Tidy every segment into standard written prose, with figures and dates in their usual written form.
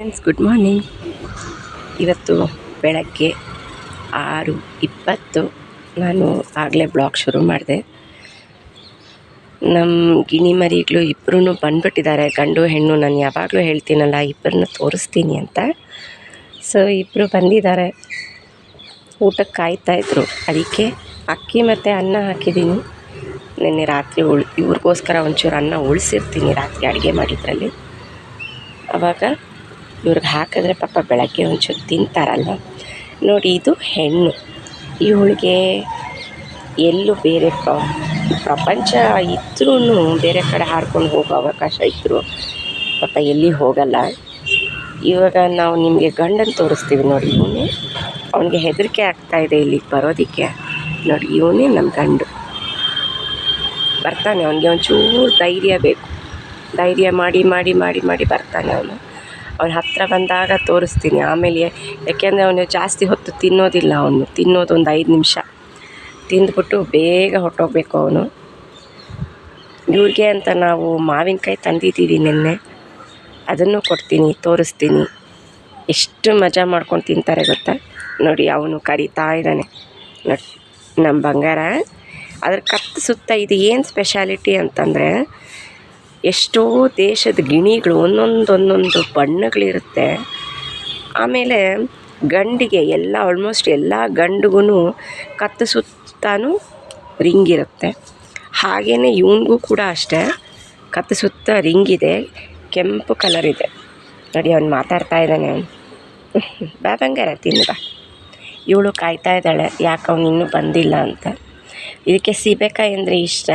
Friends, good morning. ಇವತ್ತು ಬೆಳಗ್ಗೆ 6:20 ನಾನು ಆಗಲೇ ಬ್ಲಾಗ್ ಶುರು ಮಾಡಿದೆ. ನಮ್ಮ ಗಿಣಿ ಮರಿಗಳು ಇಬ್ಬರೂ ಬಂದುಬಿಟ್ಟಿದ್ದಾರೆ, ಗಂಡು ಹೆಣ್ಣು. ನಾನು ಯಾವಾಗಲೂ ಹೇಳ್ತೀನಲ್ಲ, ಇಬ್ಬರನ್ನ ತೋರಿಸ್ತೀನಿ ಅಂತ. ಸೊ ಇಬ್ಬರು ಬಂದಿದ್ದಾರೆ, ಊಟಕ್ಕೆ ಕಾಯ್ತಾಯಿದ್ರು. ಅದಕ್ಕೆ ಅಕ್ಕಿ ಮತ್ತು ಅನ್ನ ಹಾಕಿದ್ದೀನಿ. ನಿನ್ನೆ ರಾತ್ರಿ ಇವ್ರಿಗೋಸ್ಕರ ಒಂಚೂರು ಅನ್ನ ಉಳಿಸಿರ್ತೀನಿ ರಾತ್ರಿ ಅಡುಗೆ ಮಾಡಿದ್ರಲ್ಲಿ. ಆವಾಗ ಇವ್ರಿಗೆ ಹಾಕಿದ್ರೆ ಪಾಪ ಬೆಳಗ್ಗೆ ಒಂಚೂರು ತಿಂತಾರಲ್ವ. ನೋಡಿ, ಇದು ಹೆಣ್ಣು. ಇವಳಿಗೆ ಎಲ್ಲೂ ಬೇರೆ ಪ್ರಪಂಚ ಇದ್ರೂ ಬೇರೆ ಕಡೆ ಹಾರ್ಕೊಂಡು ಹೋಗೋ ಅವಕಾಶ ಇದ್ದರು ಪಾಪ ಎಲ್ಲಿ ಹೋಗಲ್ಲ. ಇವಾಗ ನಾವು ನಿಮಗೆ ಗಂಡನ್ನು ತೋರಿಸ್ತೀವಿ. ನೋಡಿ, ಇವನೇ. ಅವನಿಗೆ ಹೆದರಿಕೆ ಆಗ್ತಾಯಿದೆ ಇಲ್ಲಿಗೆ ಬರೋದಕ್ಕೆ. ನೋಡಿ, ಇವನೇ ನಮ್ಮ ಗಂಡು. ಬರ್ತಾನೆ, ಅವನಿಗೆ ಒಂಚೂರು ಧೈರ್ಯ ಬೇಕು. ಧೈರ್ಯ ಮಾಡಿ ಮಾಡಿ ಮಾಡಿ ಮಾಡಿ ಬರ್ತಾನೆ ಅವನು. ಅವನ ಹತ್ತಿರ ಬಂದಾಗ ತೋರಿಸ್ತೀನಿ ಆಮೇಲೆ. ಯಾಕೆಂದರೆ ಅವನು ಜಾಸ್ತಿ ಹೊತ್ತು ತಿನ್ನೋದಿಲ್ಲ. ಅವನು ತಿನ್ನೋದು ಒಂದು 5 ನಿಮಿಷ ತಿಂದ್ಬಿಟ್ಟು ಬೇಗ ಹೊರಟೋಗ್ಬೇಕು ಅವನು. ಇವ್ರಿಗೆ ಅಂತ ನಾವು ಮಾವಿನಕಾಯಿ ತಂದಿದ್ದೀವಿ ನಿನ್ನೆ, ಅದನ್ನು ಕೊಡ್ತೀನಿ, ತೋರಿಸ್ತೀನಿ. ಎಷ್ಟು ಮಜಾ ಮಾಡ್ಕೊಂಡು ತಿಂತಾರೆ ಗೊತ್ತಾ. ನೋಡಿ, ಅವನು ಕರಿತಾ ಇದ್ದಾನೆ. ನೋಡಿ, ನಮ್ಮ ಬಂಗಾರ. ಅದ್ರ ಕತ್ತು ಸುತ್ತ ಇದು ಏನು ಸ್ಪೆಷಾಲಿಟಿ ಅಂತಂದರೆ, ಎಷ್ಟೋ ದೇಶದ ಗಿಣಿಗಳು ಒಂದೊಂದು ಬಣ್ಣಗಳಿರುತ್ತೆ. ಆಮೇಲೆ ಗಂಡಿಗೆ ಆಲ್ಮೋಸ್ಟ್ ಎಲ್ಲ ಗಂಡಿಗೂ ಕತ್ತು ಸುತ್ತಾನು ರಿಂಗ್ ಇರುತ್ತೆ. ಹಾಗೆಯೇ ಇವನಿಗೂ ಕೂಡ ಅಷ್ಟೇ, ಕತ್ತು ಸುತ್ತ ರಿಂಗಿದೆ, ಕೆಂಪು ಕಲರ್ ಇದೆ. ನೋಡಿ, ಅವನು ಮಾತಾಡ್ತಾ ಇದ್ದಾನೆ. ಅವನು ಬಾ ಬಂಗಾರ, ತಿನ್ನು ಬಾ. ಇವಳು ಕಾಯ್ತಾ ಇದ್ದಾಳೆ, ಯಾಕೆ ಅವನು ಇನ್ನೂ ಬಂದಿಲ್ಲ ಅಂತ. ಇದಕ್ಕೆ ಸೀಬೆಕಾಯಿ ಅಂದರೆ ಇಷ್ಟ.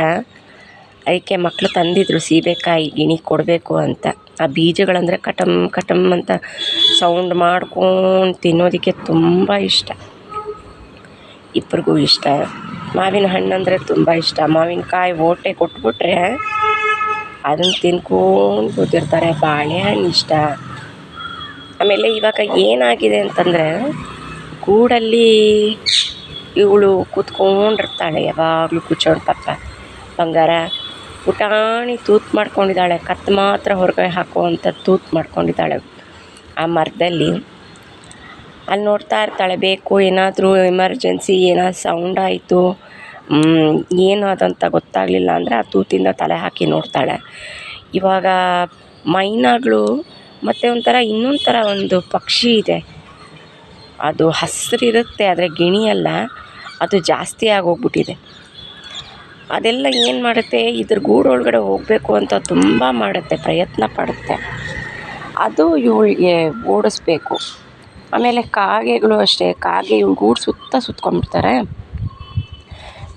ಅದಕ್ಕೆ ಮಕ್ಕಳು ತಂದಿದ್ರು ಸೀಬೆಕಾಯಿ ಗಿಣಿ ಕೊಡಬೇಕು ಅಂತ. ಆ ಬೀಜಗಳಂದರೆ ಕಟಮ್ ಕಟಮ್ ಅಂತ ಸೌಂಡ್ ಮಾಡ್ಕೊಂಡು ತಿನ್ನೋದಕ್ಕೆ ತುಂಬ ಇಷ್ಟ. ಇಬ್ಬರಿಗೂ ಇಷ್ಟ. ಮಾವಿನ ಹಣ್ಣಂದರೆ ತುಂಬ ಇಷ್ಟ. ಮಾವಿನಕಾಯಿ ಓಟೆ ಕೊಟ್ಬಿಟ್ರೆ ಅದನ್ನು ತಿನ್ಕೊಂಡು ಕೂತಿರ್ತಾರೆ. ಬಾಳೆಹಣ್ಣು ಇಷ್ಟ. ಆಮೇಲೆ ಇವಾಗ ಏನಾಗಿದೆ ಅಂತಂದರೆ, ಗೂಡಲ್ಲಿ ಇವಳು ಕೂತ್ಕೊಂಡಿರ್ತಾಳೆ ಯಾವಾಗಲೂ ಕೂತ್ಕೊಂಡು. ಪಾಪ ಬಂಗಾರ ಪುಟಾಣಿ ತೂತು ಮಾಡ್ಕೊಂಡಿದ್ದಾಳೆ. ಕತ್ತು ಮಾತ್ರ ಹೊರಗಡೆ ಹಾಕುವಂಥ ತೂತು ಮಾಡ್ಕೊಂಡಿದ್ದಾಳೆ ಆ ಮರದಲ್ಲಿ. ಅಲ್ಲಿ ನೋಡ್ತಾ ಇರ್ತಾಳೆ. ಬೇಕು ಏನಾದರೂ ಎಮರ್ಜೆನ್ಸಿ, ಏನಾದ್ರು ಸೌಂಡ್ ಆಯಿತು, ಏನು ಅದಂತ ಗೊತ್ತಾಗಲಿಲ್ಲ ಅಂದರೆ ಆ ತೂತಿಂದ ತಲೆ ಹಾಕಿ ನೋಡ್ತಾಳೆ. ಇವಾಗ ಮೈನಾಗಳು ಮತ್ತು ಒಂಥರ ಇನ್ನೊಂದು ಥರ ಒಂದು ಪಕ್ಷಿ ಇದೆ, ಅದು ಹಸಿರಿರುತ್ತೆ ಆದರೆ ಗಿಣಿಯಲ್ಲ, ಅದು ಜಾಸ್ತಿ ಆಗೋಗ್ಬಿಟ್ಟಿದೆ. ಅದೆಲ್ಲ ಏನು ಮಾಡುತ್ತೆ, ಇದ್ರ ಗೂಡೊಳಗಡೆ ಹೋಗಬೇಕು ಅಂತ ತುಂಬ ಮಾಡುತ್ತೆ, ಪ್ರಯತ್ನ ಪಡುತ್ತೆ. ಅದು ಇವಳಿಗೆ ಓಡಿಸ್ಬೇಕು. ಆಮೇಲೆ ಕಾಗೆಗಳು ಅಷ್ಟೇ, ಕಾಗೆ ಇವ್ಳು ಗೂಡು ಸುತ್ಕೊಂಡ್ಬಿಡ್ತಾರೆ.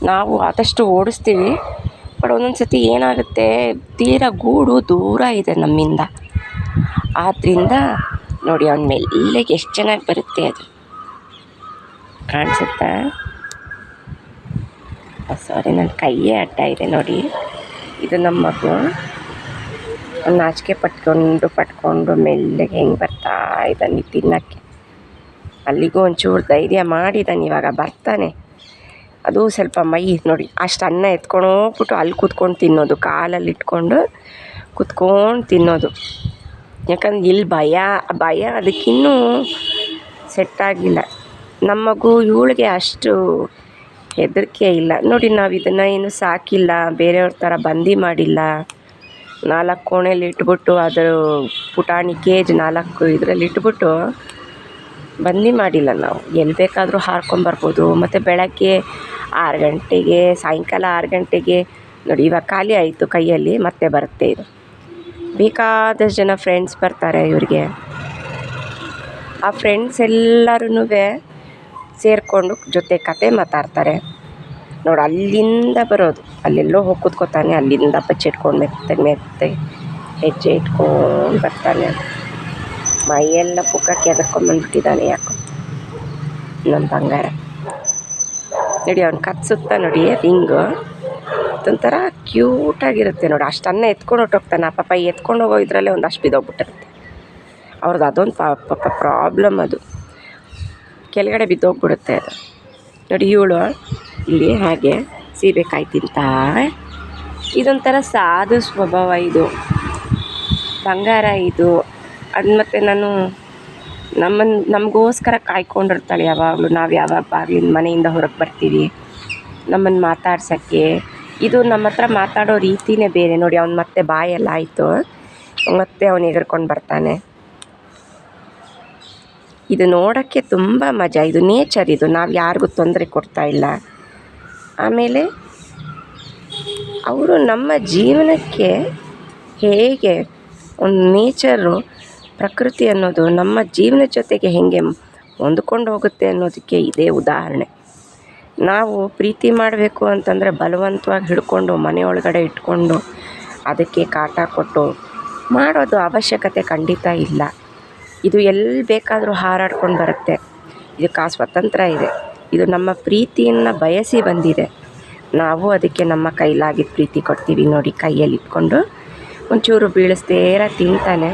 ನಾವು ಆದಷ್ಟು ಓಡಿಸ್ತೀವಿ, ಬಟ್ ಒಂದೊಂದು ಸತಿ ಏನಾಗುತ್ತೆ, ತೀರಾ ಗೂಡು ದೂರ ಇದೆ ನಮ್ಮಿಂದ. ಆದ್ದರಿಂದ ನೋಡಿ, ಅವನ ಮೆಲ್ಲಿಗೆ ಎಷ್ಟು ಚೆನ್ನಾಗಿ ಬರುತ್ತೆ. ಅದು ಕಾಣಿಸುತ್ತಾ? ಸಾರಿ, ನನ್ನ ಕೈಯೇ ಅಡ್ಡ ಇದೆ. ನೋಡಿ, ಇದು ನಮ್ಮ ಮಗು. ನಾಚಿಕೆ ಪಟ್ಕೊಂಡು ಮೆಲ್ಲಗೆ ಹೆಂಗೆ ಬರ್ತಾ ಇದ್ದಾನೆ ತಿನ್ನೋಕ್ಕೆ. ಅಲ್ಲಿಗೂ ಒಂಚೂರು ಧೈರ್ಯ ಮಾಡಿದ್ದಾನೆ, ಇವಾಗ ಬರ್ತಾನೆ. ಅದು ಸ್ವಲ್ಪ ಮೈ ನೋಡಿ, ಅಷ್ಟು ಅನ್ನ ಎತ್ಕೊಂಡು ಹೋಗ್ಬಿಟ್ಟು ಅಲ್ಲಿ ಕೂತ್ಕೊಂಡು ತಿನ್ನೋದು, ಕಾಲಲ್ಲಿ ಇಟ್ಕೊಂಡು ಕೂತ್ಕೊಂಡು ತಿನ್ನೋದು. ಯಾಕಂದ್ರೆ ಇಲ್ಲಿ ಭಯ ಅದಕ್ಕಿನ್ನೂ ಸೆಟ್ಟಾಗಿಲ್ಲ. ನಮ್ಮ ಮಗು ಇವಳಿಗೆ ಅಷ್ಟು ಹೆದರಿಕೆ ಇಲ್ಲ. ನೋಡಿ, ನಾವು ಇದನ್ನು ಏನು ಸಾಕಿಲ್ಲ, ಬೇರೆಯವ್ರ ಥರ ಬಂದಿ ಮಾಡಿಲ್ಲ. 4 ಕೋಣೆಯಲ್ಲಿ ಇಟ್ಬಿಟ್ಟು ಅದರ ಪುಟಾಣಿ ಕೇಜ್ 4 ಇದರಲ್ಲಿ ಇಟ್ಬಿಟ್ಟು ಬಂದಿ ಮಾಡಿಲ್ಲ ನಾವು. ಎಲ್ಲಿ ಬೇಕಾದರೂ ಹಾರ್ಕೊಂಬರ್ಬೋದು. ಮತ್ತು ಬೆಳಗ್ಗೆ 6 ಗಂಟೆಗೆ, ಸಾಯಂಕಾಲ 6 ಗಂಟೆಗೆ ನೋಡಿ, ಇವಾಗ ಖಾಲಿ ಆಯಿತು ಕೈಯಲ್ಲಿ, ಮತ್ತೆ ಬರುತ್ತೆ ಇದು. ಬೇಕಾದಷ್ಟು ಜನ ಫ್ರೆಂಡ್ಸ್ ಬರ್ತಾರೆ ಇವ್ರಿಗೆ. ಆ ಫ್ರೆಂಡ್ಸ್ ಎಲ್ಲರೂ ಸೇರಿಕೊಂಡು ಜೊತೆ ಕತೆ ಮಾತಾಡ್ತಾರೆ. ನೋಡಿ, ಅಲ್ಲಿಂದ ಬರೋದು, ಅಲ್ಲೆಲ್ಲೋ ಹೋಗಿ ಕೂತ್ಕೋತಾನೆ, ಅಲ್ಲಿಂದ ಬಚ್ಚಿಟ್ಕೊಂಡು ಮೆತ್ತೆ ಹೆಜ್ಜೆ ಇಟ್ಕೊಂಡು ಬರ್ತಾನೆ. ಮೈಯೆಲ್ಲ ಪುಕ್ಕಕ್ಕೆ ಎದರ್ಕೊಂಡ್ಬಂದ್ಬಿಟ್ಟಿದ್ದಾನೆ ಯಾಕೋ ನಮ್ಮ ಬಂಗಾರ. ನೋಡಿ, ಅವ್ನು ಕತ್ಸುತ್ತ ನೋಡಿ ರಿಂಗು, ಅದೊಂಥರ ಕ್ಯೂಟಾಗಿರುತ್ತೆ. ನೋಡಿ, ಅಷ್ಟನ್ನ ಎತ್ಕೊಂಡು ಹೊಟ್ಟೋಗ್ತಾನೆ. ಪಾಪ ಎತ್ಕೊಂಡು ಹೋಗೋ ಇದರಲ್ಲೇ ಒಂದಷ್ಟು ಬಿದ್ದೋಗ್ಬಿಟ್ಟಿರುತ್ತೆ ಅವ್ರದ್ದು. ಅದೊಂದು ಪಾಪ ಪ್ರಾಬ್ಲಮ್, ಅದು ಕೆಳಗಡೆ ಬಿದ್ದೋಗ್ಬಿಡುತ್ತೆ ಅದು. ನೋಡಿ, ಇವಳು ಇಲ್ಲಿ ಹಾಗೆ ಸೀಬೆಕಾಯಿ ತಿಂತಾ. ಇದೊಂಥರ ಸಾಧು ಸ್ವಭಾವ ಇದು ಬಂಗಾರ. ಇದು ಅದು ಮತ್ತು ನಾನು ನಮಗೋಸ್ಕರ ಕಾಯ್ಕೊಂಡಿರ್ತಾಳೆ ಯಾವಾಗಲೂ. ನಾವು ಯಾವಾಗ ಬಾಗಿಲಿನ ಮನೆಯಿಂದ ಹೊರಗೆ ಬರ್ತೀವಿ ನಮ್ಮನ್ನು ಮಾತಾಡ್ಸೋಕ್ಕೆ. ಇದು ನಮ್ಮ ಹತ್ರ ಮಾತಾಡೋ ರೀತಿಯೇ ಬೇರೆ ನೋಡಿ. ಅವ್ನು ಮತ್ತೆ ಬಾಯೆಲ್ಲ ಆಯಿತು, ಮತ್ತೆ ಅವನು ಎಗರ್ಕೊಂಡು ಬರ್ತಾನೆ. ಇದು ನೋಡೋಕ್ಕೆ ತುಂಬ ಮಜಾ. ಇದು ನೇಚರ್, ಇದು ನಾವು ಯಾರಿಗೂ ತೊಂದರೆ ಕೊಡ್ತಾಯಿಲ್ಲ. ಆಮೇಲೆ ಅವರು ನಮ್ಮ ಜೀವನಕ್ಕೆ ಹೇಗೆ ಒಂದು ನೇಚರು, ಪ್ರಕೃತಿ ಅನ್ನೋದು ನಮ್ಮ ಜೀವನದ ಜೊತೆಗೆ ಹೇಗೆ ಹೊಂದ್ಕೊಂಡು ಹೋಗುತ್ತೆ ಅನ್ನೋದಕ್ಕೆ ಇದೇ ಉದಾಹರಣೆ. ನಾವು ಪ್ರೀತಿ ಮಾಡಬೇಕು ಅಂತಂದರೆ ಬಲವಂತವಾಗಿ ಹಿಡ್ಕೊಂಡು ಮನೆಯೊಳಗಡೆ ಇಟ್ಕೊಂಡು ಅದಕ್ಕೆ ಕಾಟ ಕೊಟ್ಟು ಮಾಡೋದು ಅವಶ್ಯಕತೆ ಖಂಡಿತ ಇಲ್ಲ. ಇದು ಎಲ್ಲಿ ಬೇಕಾದರೂ ಹಾರಾಡ್ಕೊಂಡು ಬರುತ್ತೆ. ಇದಕ್ಕೆ ಆ ಸ್ವತಂತ್ರ ಇದೆ. ಇದು ನಮ್ಮ ಪ್ರೀತಿಯನ್ನು ಬಯಸಿ ಬಂದಿದೆ. ನಾವು ಅದಕ್ಕೆ ನಮ್ಮ ಕೈಲಾಗಿದ್ದ ಪ್ರೀತಿ ಕೊಡ್ತೀವಿ ನೋಡಿ. ಕೈಯಲ್ಲಿ ಇಟ್ಕೊಂಡು ಒಂಚೂರು ಬೀಳಿಸ್ದೇರ ತಿಂತಾನೆ.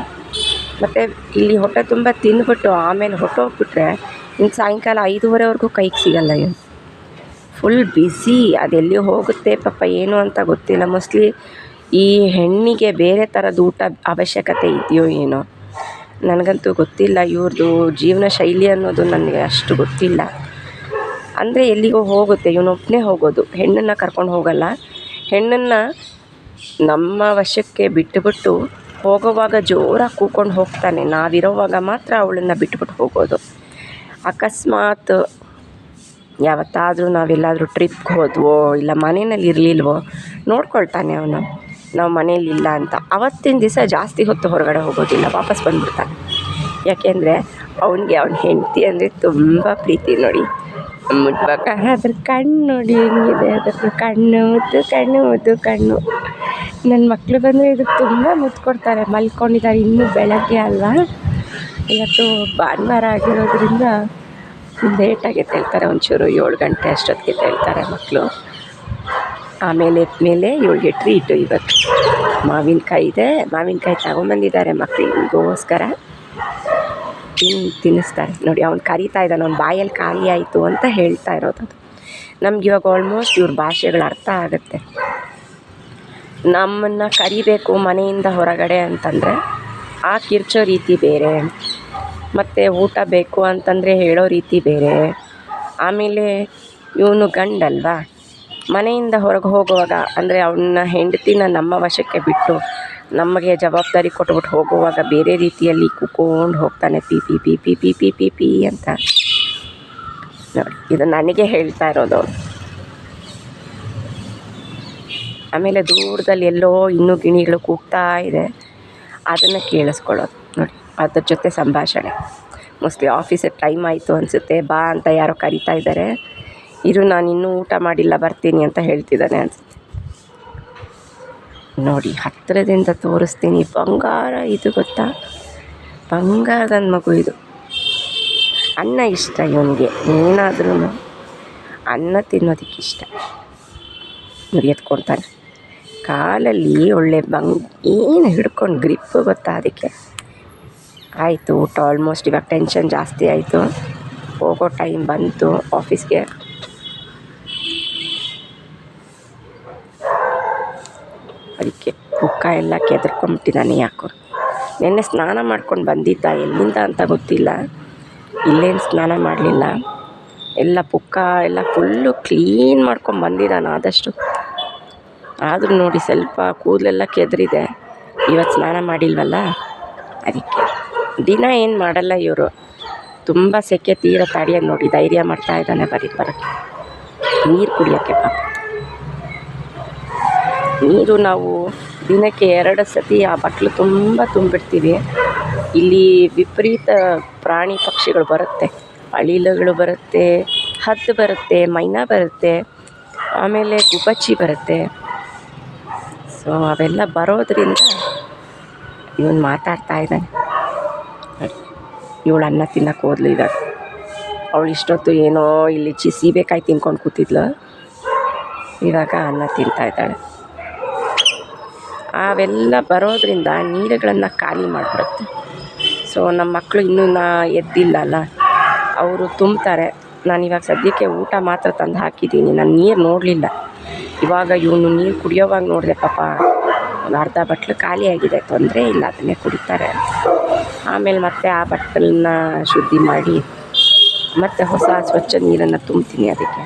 ಮತ್ತು ಇಲ್ಲಿ ಹೊಟ್ಟೆ ತುಂಬ ತಿಂದ್ಬಿಟ್ಟು ಆಮೇಲೆ ಹೊಟ್ಟೋಗ್ಬಿಟ್ರೆ ಇನ್ನು ಸಾಯಂಕಾಲ 5:30ವರೆಗೂ ಕೈಗೆ ಸಿಗಲ್ಲ. ಇವನು ಫುಲ್ ಬ್ಯುಸಿ. ಅದೆಲ್ಲಿ ಹೋಗುತ್ತೆ ಪಾಪ ಏನು ಅಂತ ಗೊತ್ತಿಲ್ಲ. ಮೋಸ್ಟ್ಲಿ ಈ ಹೆಣ್ಣಿಗೆ ಬೇರೆ ಥರದ ಊಟ ಅವಶ್ಯಕತೆ ಇದೆಯೋ ಏನೋ, ನನಗಂತೂ ಗೊತ್ತಿಲ್ಲ. ಇವ್ರದ್ದು ಜೀವನ ಶೈಲಿ ಅನ್ನೋದು ನನಗೆ ಅಷ್ಟು ಗೊತ್ತಿಲ್ಲ. ಅಂದರೆ ಎಲ್ಲಿಗೋ ಹೋಗುತ್ತೆ, ಇವನೊಬ್ಬನೇ ಹೋಗೋದು, ಹೆಣ್ಣನ್ನು ಕರ್ಕೊಂಡು ಹೋಗಲ್ಲ. ಹೆಣ್ಣನ್ನು ನಮ್ಮ ವಶಕ್ಕೆ ಬಿಟ್ಟುಬಿಟ್ಟು ಹೋಗೋವಾಗ ಜೋರಾಗಿ ಕೂಕೊಂಡು ಹೋಗ್ತಾನೆ. ನಾವಿರೋವಾಗ ಮಾತ್ರ ಅವಳನ್ನು ಬಿಟ್ಬಿಟ್ಟು ಹೋಗೋದು. ಅಕಸ್ಮಾತ್ ಯಾವತ್ತಾದರೂ ನಾವೆಲ್ಲಾದರೂ ಟ್ರಿಪ್ಗೆ ಹೋದ್ವೋ ಇಲ್ಲ ಮನೆಯಲ್ಲಿ ಇರಲಿಲ್ವೋ ನೋಡ್ಕೊಳ್ತಾನೆ ಅವನು ನಾವು ಮನೇಲಿಲ್ಲ ಅಂತ. ಅವತ್ತಿನ ದಿವಸ ಜಾಸ್ತಿ ಹೊತ್ತು ಹೊರಗಡೆ ಹೋಗೋದಿಲ್ಲ, ವಾಪಸ್ ಬಂದುಬಿಡ್ತಾನೆ. ಯಾಕೆಂದರೆ ಅವನಿಗೆ ಅವನ ಹೆಂಡತಿ ಅಂದರೆ ತುಂಬ ಪ್ರೀತಿ ನೋಡಿ. ಮುಟ್ಬೇಕಾದ್ರೆ ಅದ್ರ ಕಣ್ಣು ನೋಡಿ ಹೆಂಗಿದೆ, ಅದ್ರ ಕಣ್ಣು ಮುದ್ದು ಕಣ್ಣು. ನನ್ನ ಮಕ್ಕಳು ಬಂದರೆ ಇದಕ್ಕೆ ತುಂಬ ಮುತ್ತು ಕೊಡ್ತಾರೆ. ಮಲ್ಕೊಂಡಿದ್ದಾರೆ, ಇನ್ನೂ ಬೆಳಗ್ಗೆ ಅಲ್ವಾ, ಇವತ್ತು ಭಾನುವಾರ ಆಗಿರೋದ್ರಿಂದ ಲೇಟಾಗಿ ತೇಳ್ತಾರೆ. ಒಂಚೂರು 7 ಗಂಟೆ ಅಷ್ಟೊತ್ತಿಗೆ ತೇಳ್ತಾರೆ ಮಕ್ಕಳು. ಆಮೇಲೆ ಎದ್ಮೇಲೆ ಇವಳಿಗೆ ಟ್ರೀಟು. ಇವತ್ತು ಮಾವಿನಕಾಯಿ ಇದೆ, ಮಾವಿನಕಾಯಿ ತಗೊಂಬಂದಿದ್ದಾರೆ ಮಕ್ಕಳಿಗೋಸ್ಕರ. ತಿನ್ನಿಸ್ತಾರೆ ನೋಡಿ. ಅವ್ನು ಕರೀತಾ ಇದ್ದಾನೆ, ಅವ್ನ ಬಾಯಲ್ಲಿ ಖಾಲಿ ಆಯಿತು ಅಂತ ಹೇಳ್ತಾ ಇರೋದು. ಅದು ನಮ್ಗೆ ಇವಾಗ ಆಲ್ಮೋಸ್ಟ್ ಇವ್ರ ಭಾಷೆಗಳು ಅರ್ಥ ಆಗುತ್ತೆ. ನಮ್ಮನ್ನು ಕರಿಬೇಕು ಮನೆಯಿಂದ ಹೊರಗಡೆ ಅಂತಂದರೆ ಆ ಕಿರ್ಚೋ ರೀತಿ ಬೇರೆ, ಮತ್ತು ಊಟ ಬೇಕು ಅಂತಂದರೆ ಹೇಳೋ ರೀತಿ ಬೇರೆ. ಆಮೇಲೆ ಇವನು ಗಂಡಲ್ವಾ, ಮನೆಯಿಂದ ಹೊರಗೆ ಹೋಗುವಾಗ ಅಂದರೆ ಅವನ ಹೆಂಡತಿನ ನಮ್ಮ ವಶಕ್ಕೆ ಬಿಟ್ಟು ನಮಗೆ ಜವಾಬ್ದಾರಿ ಕೊಟ್ಬಿಟ್ಟು ಹೋಗುವಾಗ ಬೇರೆ ರೀತಿಯಲ್ಲಿ ಕೂತ್ಕೊಂಡು ಹೋಗ್ತಾನೆ. P P P P P P P P ಅಂತ ನೋಡಿ. ಇದು ನನಗೆ ಹೇಳ್ತಾ ಇರೋದು. ಆಮೇಲೆ ದೂರದಲ್ಲಿ ಎಲ್ಲೋ ಇನ್ನೂ ಗಿಣಿಗಳು ಕೂಗ್ತಾ ಇದೆ, ಅದನ್ನು ಕೇಳಿಸ್ಕೊಳ್ಳೋದು ನೋಡಿ. ಅದ್ರ ಜೊತೆ ಸಂಭಾಷಣೆ. ಮೋಸ್ಟ್ಲಿ ಆಫೀಸಿಗೆ ಟೈಮ್ ಆಯಿತು ಅನಿಸುತ್ತೆ, ಬಾ ಅಂತ ಯಾರೋ ಕರೀತಾ ಇದ್ದಾರೆ. ಇರು, ನಾನು ಇನ್ನೂ ಊಟ ಮಾಡಿಲ್ಲ, ಬರ್ತೀನಿ ಅಂತ ಹೇಳ್ತಿದ್ದಾನೆ ಅನಿಸುತ್ತೆ ನೋಡಿ. ಹತ್ತಿರದಿಂದ ತೋರಿಸ್ತೀನಿ. ಬಂಗಾರ ಇದು ಗೊತ್ತಾ, ಬಂಗಾರದ ಮಗು ಇದು. ಅನ್ನ ಇಷ್ಟ ಇವನಿಗೆ, ಏನಾದ್ರೂ ಅನ್ನ ತಿನ್ನೋದಕ್ಕಿಷ್ಟ ನೋಡಿ. ಎತ್ಕೊಳ್ತಾನೆ ಕಾಲಲ್ಲಿ ಒಳ್ಳೆ ಏನು ಹಿಡ್ಕೊಂಡು ಗ್ರಿಪ್ಪು ಗೊತ್ತಾ ಅದಕ್ಕೆ. ಆಯಿತು ಊಟ ಆಲ್ಮೋಸ್ಟ್. ಇವಾಗ ಟೆನ್ಷನ್ ಜಾಸ್ತಿ ಆಯಿತು, ಹೋಗೋ ಟೈಮ್ ಬಂತು ಆಫೀಸ್ಗೆ. ಅದಕ್ಕೆ ಬುಕ್ಕ ಎಲ್ಲ ಕೆದರ್ಕೊಂಬಿಟ್ಟಿದ್ದಾನೆ. ಯಾಕೋ ನೆನ್ನೆ ಸ್ನಾನ ಮಾಡ್ಕೊಂಡು ಬಂದಿದ್ದ, ಎಲ್ಲಿಂದ ಅಂತ ಗೊತ್ತಿಲ್ಲ, ಇಲ್ಲೇನು ಸ್ನಾನ ಮಾಡಲಿಲ್ಲ. ಎಲ್ಲ ಪುಕ್ಕ ಎಲ್ಲ ಫುಲ್ಲು ಕ್ಲೀನ್ ಮಾಡ್ಕೊಂಡು ಬಂದಿದ್ದಾನೆ ಆದಷ್ಟು. ಆದರೂ ನೋಡಿ ಸ್ವಲ್ಪ ಕೂದಲೆಲ್ಲ ಕೆದರಿದೆ. ಇವತ್ತು ಸ್ನಾನ ಮಾಡಿಲ್ವಲ್ಲ ಅದಕ್ಕೆ. ದಿನ ಏನು ಮಾಡಲ್ಲ ಇವರು. ತುಂಬ ಸೆಕೆ ತೀರ ತಡೆಯೋದು ನೋಡಿ. ಧೈರ್ಯ ಮಾಡ್ತಾ ಇದ್ದಾನೆ ಬರೋಕ್ಕೆ, ನೀರು ಕುಡಿಯೋಕ್ಕೆ. ಪಾಪ ನೀರು ನಾವು ದಿನಕ್ಕೆ 2 ಸತಿ ಆ ಬಟ್ಲು ತುಂಬ ತುಂಬಿಡ್ತೀವಿ. ಇಲ್ಲಿ ವಿಪರೀತ ಪ್ರಾಣಿ ಪಕ್ಷಿಗಳು ಬರುತ್ತೆ, ಅಳಿಲಗಳು ಬರುತ್ತೆ, ಹದ್ದು ಬರುತ್ತೆ, ಮೈನಾ ಬರುತ್ತೆ, ಆಮೇಲೆ ಗುಬ್ಬಚ್ಚಿ ಬರುತ್ತೆ. ಸೊ ಅವೆಲ್ಲ ಬರೋದ್ರಿಂದ ಇವನು ಮಾತಾಡ್ತಾ ಇದ್ದಾನೆ. ಇವಳು ಅನ್ನ ತಿನ್ನಕ್ಕೆ ಹೋದ್ಲು. ಇವಾಗ ಅವಳು ಇಷ್ಟೊತ್ತು ಏನೋ ಇಲ್ಲಿ ಸೀಬೆಕಾಯಿ ತಿನ್ಕೊಂಡು ಕೂತಿದ್ಲು, ಇವಾಗ ಅನ್ನ ತಿಂತಾ ಇದ್ದಾಳೆ. ಅವೆಲ್ಲ ಬರೋದ್ರಿಂದ ನೀರುಗಳನ್ನು ಖಾಲಿ ಮಾಡಿಬಿಡುತ್ತೆ. ಸೊ ನಮ್ಮ ಮಕ್ಕಳು ಇನ್ನೂ ಎದ್ದಿಲ್ಲಲ್ಲ, ಅವರು ತುಂಬ್ತಾರೆ. ನಾನಿವಾಗ ಸದ್ಯಕ್ಕೆ ಊಟ ಮಾತ್ರ ತಂದು ಹಾಕಿದ್ದೀನಿ. ನಾನು ನೀರು ನೋಡಲಿಲ್ಲ. ಇವಾಗ ಇವನು ನೀರು ಕುಡಿಯೋವಾಗ ನೋಡಿದೆ, ಪಾಪ ಅರ್ಧ ಬಟ್ಲು ಖಾಲಿಯಾಗಿದೆ, ತೊಂದರೆ ಇಲ್ಲ, ಅದನ್ನೇ ಕುಡಿತಾರೆ. ಆಮೇಲೆ ಮತ್ತೆ ಆ ಬಟ್ಟಲನ್ನ ಶುದ್ಧಿ ಮಾಡಿ ಮತ್ತು ಹೊಸ ಸ್ವಚ್ಛ ನೀರನ್ನು ತುಂಬ್ತೀನಿ ಅದಕ್ಕೆ.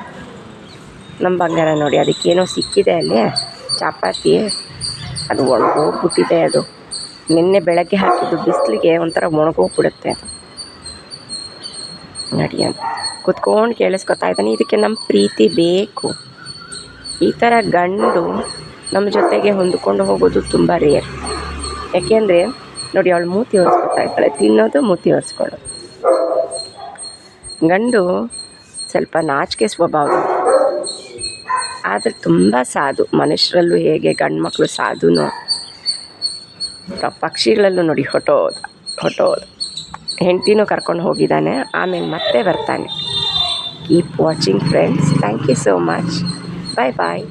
ನಮ್ಮ ಬಂಗಾರ ನೋಡಿ, ಅದಕ್ಕೇನೋ ಸಿಕ್ಕಿದೆ ಅಲ್ಲಿ ಚಪಾತಿ, ಅದು ಒಣಗೋಗ್ಬಿಟ್ಟಿದೆ. ಅದು ನಿನ್ನೆ ಬೆಳಗ್ಗೆ ಹಾಕಿದ್ದು ಬಿಸಿಲಿಗೆ ಒಂಥರ ಒಣಗೋಗ್ಬಿಡುತ್ತೆ ಅದು. ನೋಡಿ ಅಂತ ಕುತ್ಕೊಂಡು ಕೇಳಿಸ್ಕೊತಾ ಇದ್ದಾನೆ. ಇದಕ್ಕೆ ನಮ್ಮ ಪ್ರೀತಿ ಬೇಕು. ಈ ಥರ ಗಂಡು ನಮ್ಮ ಜೊತೆಗೆ ಹೊಂದ್ಕೊಂಡು ಹೋಗೋದು ತುಂಬ ರೇರ್. ಯಾಕೆಂದರೆ ನೋಡಿ, ಅವಳು ಮೂತಿ ಒರೆಸ್ಕೊತಾ ಇದ್ದಾಳೆ, ತಿನ್ನೋದು ಮೂತಿ ಒರೆಸ್ಕೊಳ್ಳೋದು. ಗಂಡು ಸ್ವಲ್ಪ ನಾಚಿಕೆ ಸ್ವಭಾವ, ಆದರೆ ತುಂಬ ಸಾಧು. ಮನುಷ್ಯರಲ್ಲೂ ಹೇಗೆ ಗಂಡು ಮಕ್ಕಳು ಸಾಧುನೋ, ಪಕ್ಷಿಗಳಲ್ಲೂ ನೋಡಿ ಹೊಟ್ಟೋದು. ಹೆಂಡ್ತಿನೂ ಕರ್ಕೊಂಡು ಹೋಗಿದ್ದಾನೆ, ಆಮೇಲೆ ಮತ್ತೆ ಬರ್ತಾನೆ. Keep watching friends. Thank you so much. Bye bye.